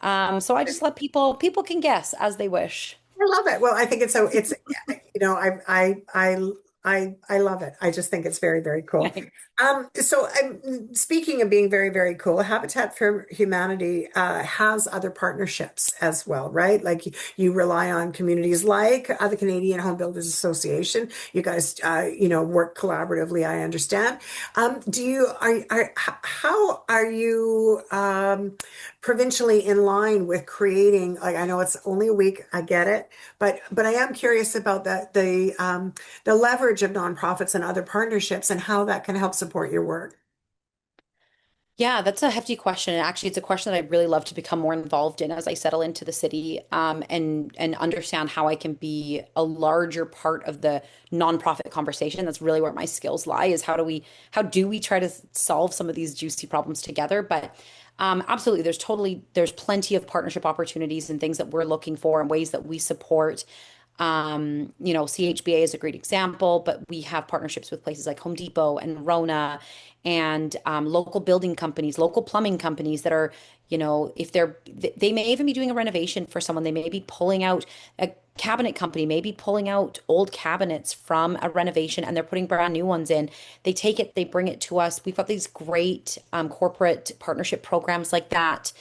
So I just let people can guess as they wish. I love it. Well, I think I love it. I just think it's very, very cool. Speaking of being very, very cool, Habitat for Humanity has other partnerships as well, right? Like you rely on communities like the Canadian Home Builders Association. You guys, work collaboratively, I understand. Do you, how are you provincially in line with creating, like, I know it's only a week, I get it, but I am curious about the leverage of nonprofits and other partnerships and how that can help support your work. Yeah, that's a hefty question. And actually, it's a question that I'd really love to become more involved in as I settle into the city, and understand how I can be a larger part of the nonprofit conversation. That's really where my skills lie, is how do we try to solve some of these juicy problems together? But absolutely, there's plenty of partnership opportunities and things that we're looking for and ways that we support. CHBA is a great example, but we have partnerships with places like Home Depot and Rona and local building companies, local plumbing companies that are, if they may even be doing a renovation for someone. They may be pulling out a cabinet company, maybe pulling out old cabinets from a renovation and they're putting brand new ones in. They take it, they bring it to us. We've got these great corporate partnership programs like that.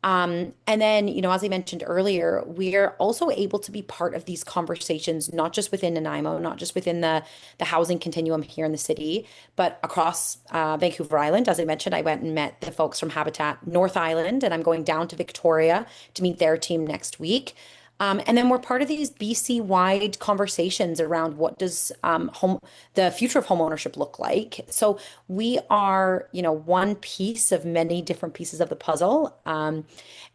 And then, as I mentioned earlier, we're also able to be part of these conversations, not just within Nanaimo, not just within the housing continuum here in the city, but across Vancouver Island. As I mentioned, I went and met the folks from Habitat North Island, and I'm going down to Victoria to meet their team next week. And then we're part of these BC-wide conversations around what does the future of home ownership look like. So we are, one piece of many different pieces of the puzzle. And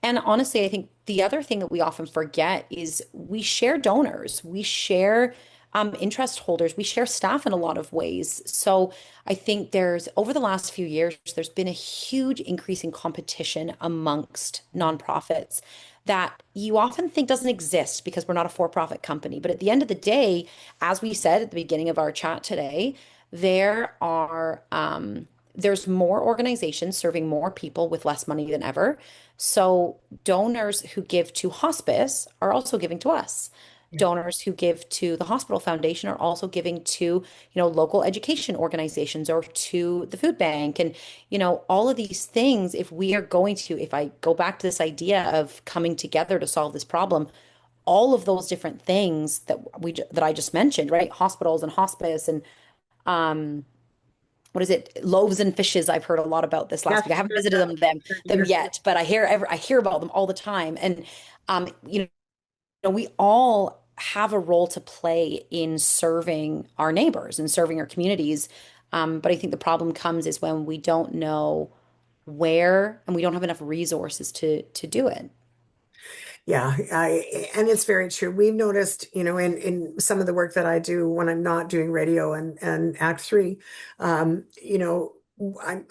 honestly, I think the other thing that we often forget is we share donors, we share interest holders, we share staff in a lot of ways. So I think over the last few years, there's been a huge increase in competition amongst nonprofits that you often think doesn't exist because we're not a for-profit company. But at the end of the day, as we said at the beginning of our chat today, there's more organizations serving more people with less money than ever. So donors who give to hospice are also giving to us. Donors who give to the hospital foundation are also giving to, local education organizations or to the food bank. And, all of these things, if I go back to this idea of coming together to solve this problem, all of those different things that I just mentioned, right? Hospitals and hospice and um what is it? Loaves and fishes. I've heard a lot about this last Yes, week. I haven't heard visited that. Heard them here. yet, but I hear about them all the time. And you know, we all have a role to play in serving our neighbors and serving our communities. But I think the problem comes is when we don't know where and we don't have enough resources to do it. Yeah, and it's very true. We've noticed, in some of the work that I do when I'm not doing radio and Act Three, you know,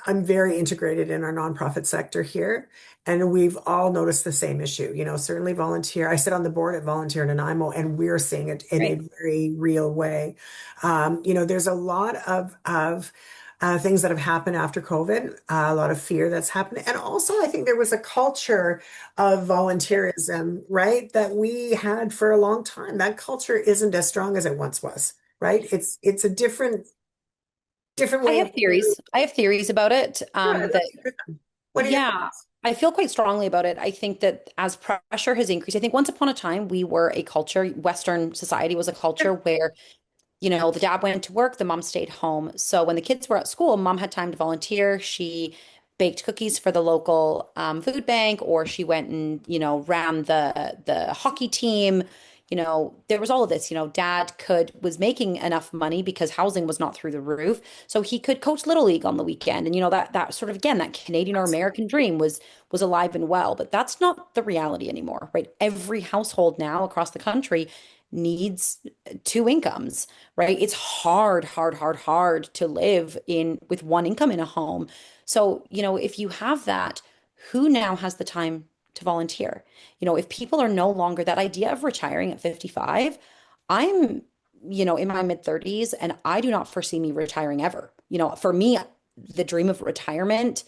I'm very integrated in our nonprofit sector here, and we've all noticed the same issue. Certainly volunteer. I sit on the board at Volunteer Nanaimo, and we're seeing it in a Right. very real way. There's a lot of things that have happened after COVID, a lot of fear that's happened, and also I think there was a culture of volunteerism, right? That we had for a long time. That culture isn't as strong as it once was, right? It's a different I way of. have theories. I have theories about it. Sure, I'd love That to hear them. What are your Yeah, thoughts? I feel quite strongly about it. I think that as pressure has increased, I think once upon a time we were a culture, Western society was a culture where the dad went to work, the mom stayed home. So when the kids were at school, mom had time to volunteer. She baked cookies for the local food bank, or she went and, ran the hockey team. There was all of this. Dad was making enough money because housing was not through the roof. So he could coach Little League on the weekend. And that sort of again, that Canadian or American dream was alive and well. But that's not the reality anymore, right? Every household now across the country needs two incomes, right? It's hard, hard, hard, hard to live in with one income in a home. So, if you have that, who now has the time to volunteer? If people are no longer that idea of retiring at 55, I'm, in my mid 30s and I do not foresee me retiring ever. For me, the dream of retirement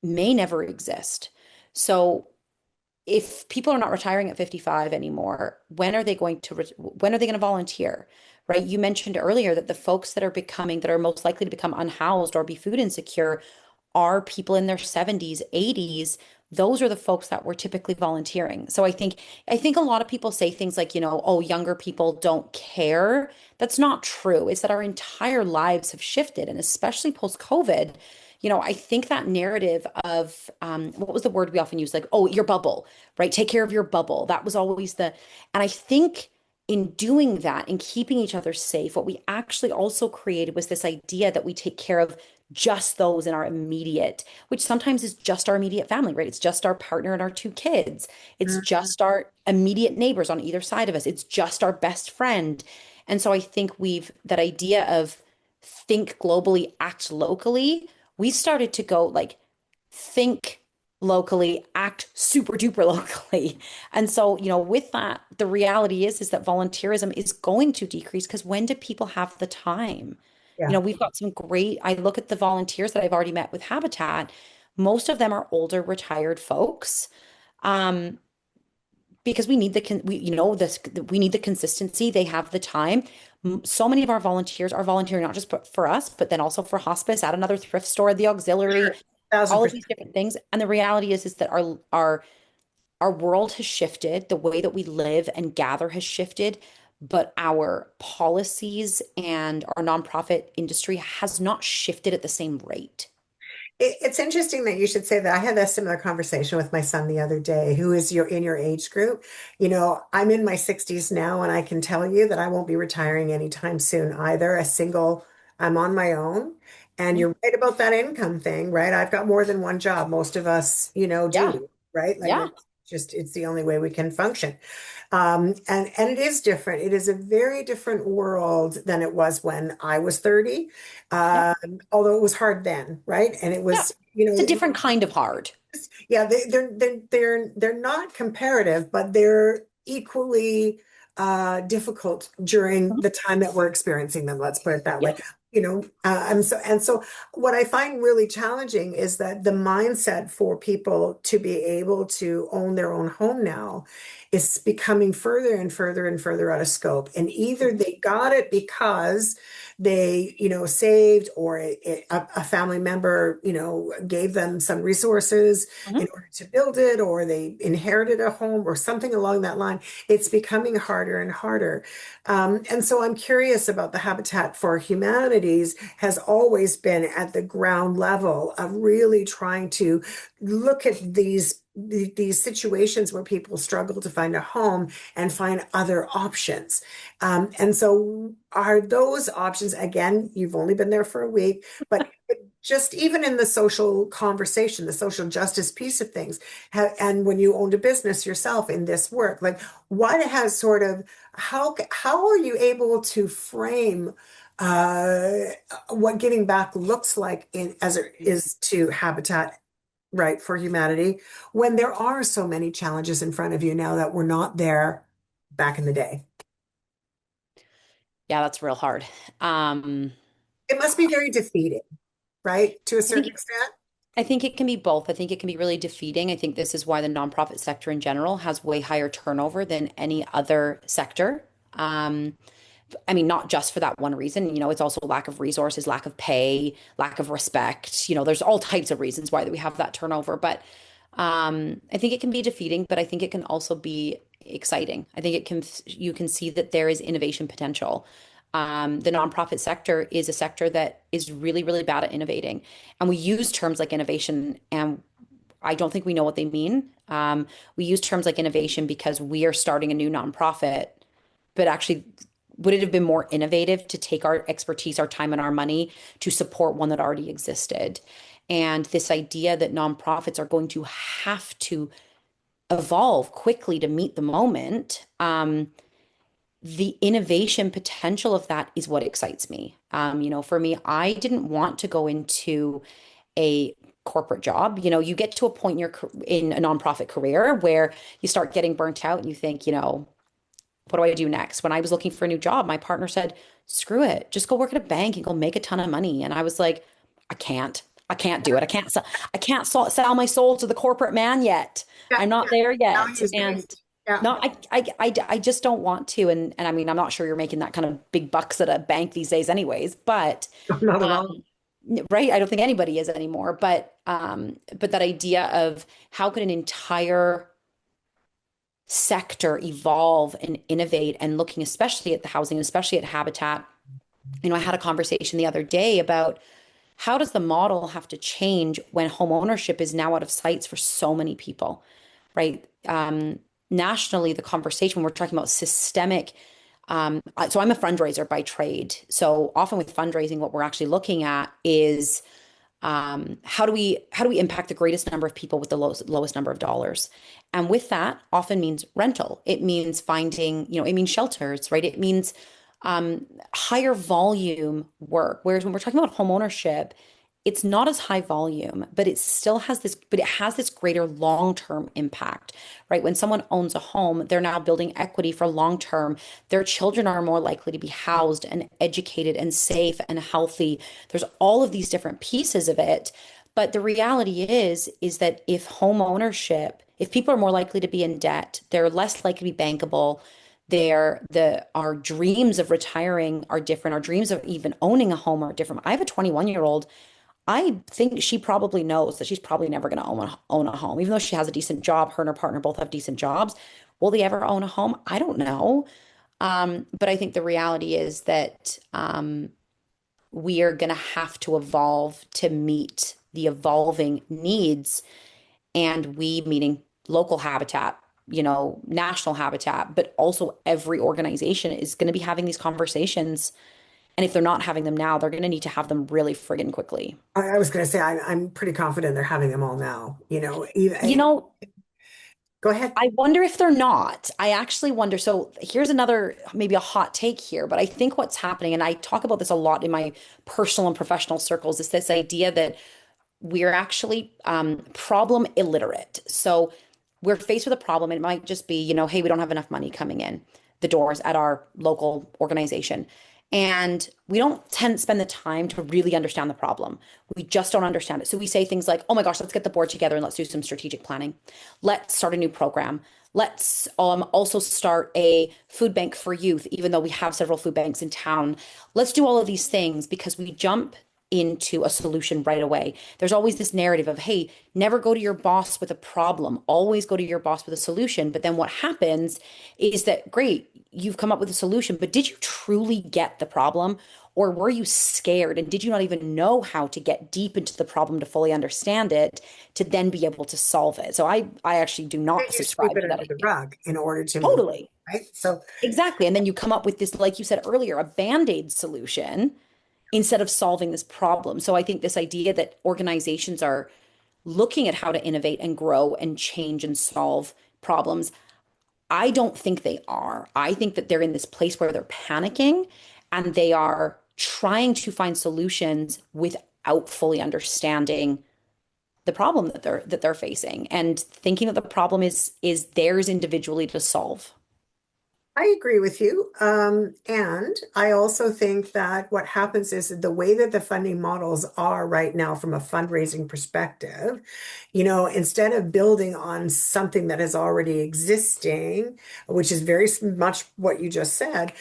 may never exist. So if people are not retiring at 55 anymore, when are they going to volunteer? Right? You mentioned earlier that the folks that are most likely to become unhoused or be food insecure are people in their 70s, 80s. Those are the folks that were typically volunteering. So I think a lot of people say things like, oh, younger people don't care. That's not true. It's that our entire lives have shifted, and especially post-COVID. I think that narrative of what was the word we often use? Like, oh, your bubble, right? Take care of your bubble. That was always and I think in doing that and keeping each other safe, what we actually also created was this idea that we take care of just those in our immediate, which sometimes is just our immediate family, right? It's just our partner and our two kids. It's Mm, just our immediate neighbors on either side of us. It's just our best friend. And so I think that idea of think globally, act locally, we started to go like think locally, act super duper locally. And so, with that, the reality is that volunteerism is going to decrease because when do people have the time? yeah. We've got I look at the volunteers that I've already met with Habitat. Most of them are older, retired folks. Um, because we need the con we you know this we need the consistency. They have the time. So many of our volunteers are volunteering not just for us, but then also for hospice at another thrift store, the auxiliary, Sure. Thousand all of percent. these different things. And the reality is that our world has shifted, the way that we live and gather has shifted, but our policies and our nonprofit industry has not shifted at the same rate. It's interesting that you should say that. I had a similar conversation with my son the other day, who is in your age group. I'm in my 60s now, and I can tell you that I won't be retiring anytime soon either. I'm on my own. And Mhm. you're right about that income thing, right? I've got more than one job. Most of us, Yeah, do, right? Like yeah, it's the only way we can function. And it is different. It is a very different world than it was when I was 30. yeah, Although it was hard then, right? And it yeah. was, It's a different kind of hard. yeah, they're not comparative, but they're equally difficult during Mhm. the time that we're experiencing them. Let's put it that way. Yep. And so what I find really challenging is that the mindset for people to be able to own their own home now is becoming further and further and further out of scope. And either Mhm. they got it because they, saved, or a family member, gave them some resources in Mhm. order to build it, or they inherited a home or something along that line. It's becoming harder and harder. And so I'm curious about the Habitat for Humanities has always been at the ground level of really trying to look at these situations where people struggle to find a home and find other options. And so are those options, again, you've only been there for a week, but just even in the social conversation, the social justice piece of things, and when you owned a business yourself in this work, like what has sort of, how are you able to frame uh, what giving back looks like in as it is to Habitat, right, for Humanity, when there are so many challenges in front of you now that were not there back in the day? Yeah, that's real hard. Um, It must be very defeating, right, to a I think certain extent. I think it can be both. I think it can be really defeating. I think this is why the nonprofit sector in general has way higher turnover than any other sector. Um, I mean, not just for that one reason. It's also lack of resources, lack of pay, lack of respect. There's all types of reasons why we have that turnover. But I think it can be defeating, but I think it can also be exciting. I think you can see that there is innovation potential. The nonprofit sector is a sector that is really, really bad at innovating. And we use terms like innovation, and I don't think we know what they mean. We use terms like innovation because we are starting a new nonprofit, but actually, would it have been more innovative to take our expertise, our time, and our money to support one that already existed? And this idea that nonprofits are going to have to evolve quickly to meet the moment, the innovation potential of that is what excites me. For me, I didn't want to go into a corporate job. You get to a point in in a nonprofit career where you start getting burnt out and you think, what do I do next? When I was looking for a new job, my partner said, screw it, just go work at a bank and go make a ton of money. And I was like, I can't. I can't do it. I can't sell my soul to the corporate man yet. Yeah, I'm not there yet. values And based. Yeah, no, I just don't want to. And I mean, I'm not sure you're making that kind of big bucks at a bank these days anyways, but not at all. um, right. I don't think anybody is anymore. But that idea of how could an entire sector evolve and innovate, and looking especially at the housing, especially at habitat. I had a conversation the other day about how does the model have to change when home ownership is now out of sights for so many people, right? Nationally, the conversation, when we're talking about systemic, so I'm a fundraiser by trade. So often with fundraising, what we're actually looking at is how do we impact the greatest number of people with the lowest number of dollars? And with that, often means rental. It means finding, it means shelters, right? It means higher volume work. Whereas when we're talking about home ownership, it's not as high volume, but it has this greater long-term impact, right? When someone owns a home, they're now building equity for long term. Their children are more likely to be housed and educated and safe and healthy. There's all of these different pieces of it. But the reality is that if people are more likely to be in debt, they're less likely to be bankable. Our dreams of retiring are different. Our dreams of even owning a home are different. I have a 21-year-old. I think she probably knows that she's probably never going to own a home, even though she has a decent job. Her and her partner both have decent jobs. Will they ever own a home? I don't know. But I think the reality is that we are going to have to evolve to meet the evolving needs, and we, meaning local habitat, national habitat, but also every organization is going to be having these conversations. And if they're not having them now, they're going to need to have them really friggin' quickly. I was going to say, I'm pretty confident they're having them all now. You know, Go ahead. I wonder if they're not. I actually wonder. So here's another, maybe a hot take here, but I think what's happening, and I talk about this a lot in my personal and professional circles, is this idea that we're actually problem illiterate. So we're faced with a problem. And it might just be, hey, we don't have enough money coming in the doors at our local organization. And we don't tend to spend the time to really understand the problem. We just don't understand it. So we say things like, oh my gosh, let's get the board together and let's do some strategic planning. Let's start a new program. Let's also start a food bank for youth, even though we have several food banks in town. Let's do all of these things because we jump into a solution right away. There's always this narrative of, hey, never go to your boss with a problem, always go to your boss with a solution. But then what happens is that, great, you've come up with a solution, but did you truly get the problem? Or were you scared and did you not even know how to get deep into the problem to fully understand it to then be able to solve it? So I actually do not Did you sweep subscribe it to that under the idea. rug in order to move, Totally. right? So Exactly. And then you come up with this, like you said earlier, a band-aid solution instead of solving this problem. So I think this idea that organizations are looking at how to innovate and grow and change and solve problems, I don't think they are. I think that they're in this place where they're panicking and they are trying to find solutions without fully understanding the problem that they're facing and thinking that the problem is theirs individually to solve. I agree with you. And I also think that what happens is that the way that the funding models are right now from a fundraising perspective, instead of building on something that is already existing, which is very much what you just said,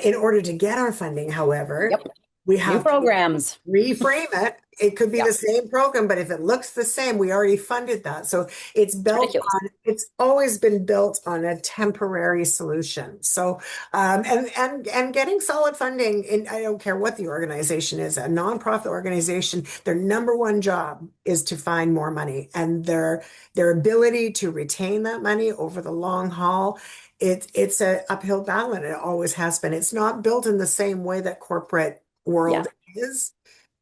in order to get our funding, however, Yep. we New have to programs. reframe it. It could be the Yep. same program, but if it looks the same, we already funded that. So It's ridiculous. it's always been built on a temporary solution. So, and getting solid funding in, I don't care what the organization is, a nonprofit organization, their number one job is to find more money and their ability to retain that money over the long haul. It's an uphill battle and it always has been. It's not built in the same way that corporate Yeah. world is.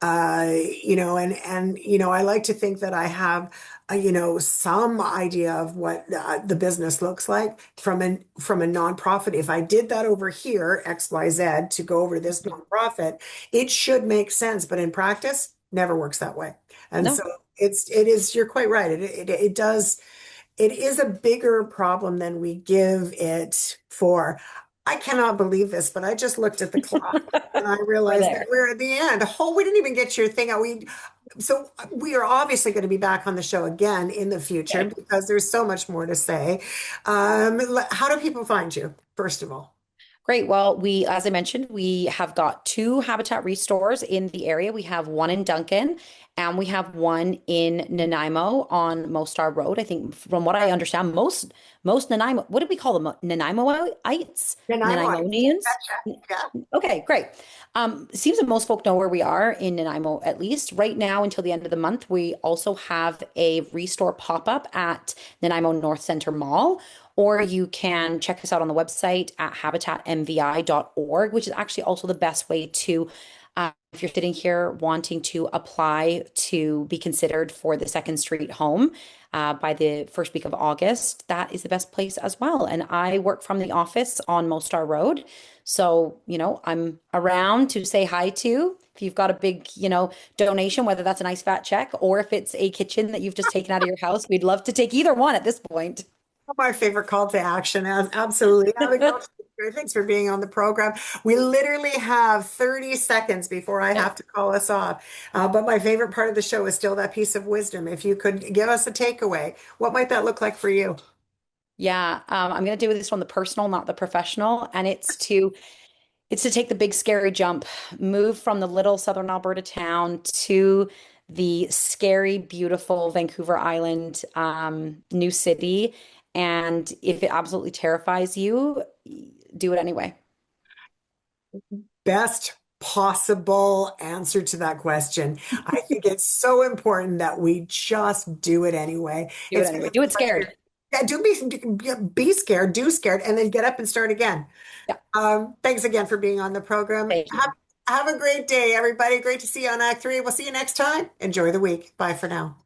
I like to think that I have, some idea of what the business looks like from a nonprofit. If I did that over here, XYZ, to go over to this nonprofit, it should make sense. But in practice, never works that way. And so No. it is, you're quite right. It does. It is a bigger problem than we give it for. I cannot believe this, but I just looked at the clock and I We're realized that there. we're at the end. Oh, we didn't even get your thing out. So we are obviously going to be back on the show again in the future Okay. because there's so much more to say. How do people find you, first of all? Great. Well, as I mentioned, we have got two Habitat restores in the area. We have one in Duncan and we have one in Nanaimo on Mostar Road. I think from what I understand, most Nanaimo, what do we call them? Nanaimoites? Nanaimo. Nanaimonians? Yeah. Okay, great. It seems that most folk know where we are in Nanaimo, at least. Right now, until the end of the month, we also have a restore pop-up at Nanaimo North Center Mall, or you can check us out on the website at habitatmvi.org, which is actually also the best way to, if you're sitting here wanting to apply to be considered for the Second Street home by the first week of August, that is the best place as well. And I work from the office on Mostar Road. So, I'm around to say hi to. If you've got a big, donation, whether that's a nice fat check or if it's a kitchen that you've just taken out of your house, we'd love to take either one at this point. My favorite call to action. Absolutely. Abigail, thanks for being on the program. We literally have 30 seconds before I Yeah. have to call us off. But my favorite part of the show is still that piece of wisdom. If you could give us a takeaway, what might that look like for you? Yeah, I'm going to do this from the personal, not the professional, and it's to take the big scary jump, move from the little southern Alberta town to the scary, beautiful Vancouver Island, new city, and if it absolutely terrifies you, do it anyway. Best possible answer to that question. I think it's so important that we just do it anyway. Do it It's been anyway. a Do it pleasure. scared. Yeah, be scared, do scared, and then get up and start again. Yeah. Thanks again for being on the program. Thank you. Have a great day, everybody. Great to see you on Act 3. We'll see you next time. Enjoy the week. Bye for now.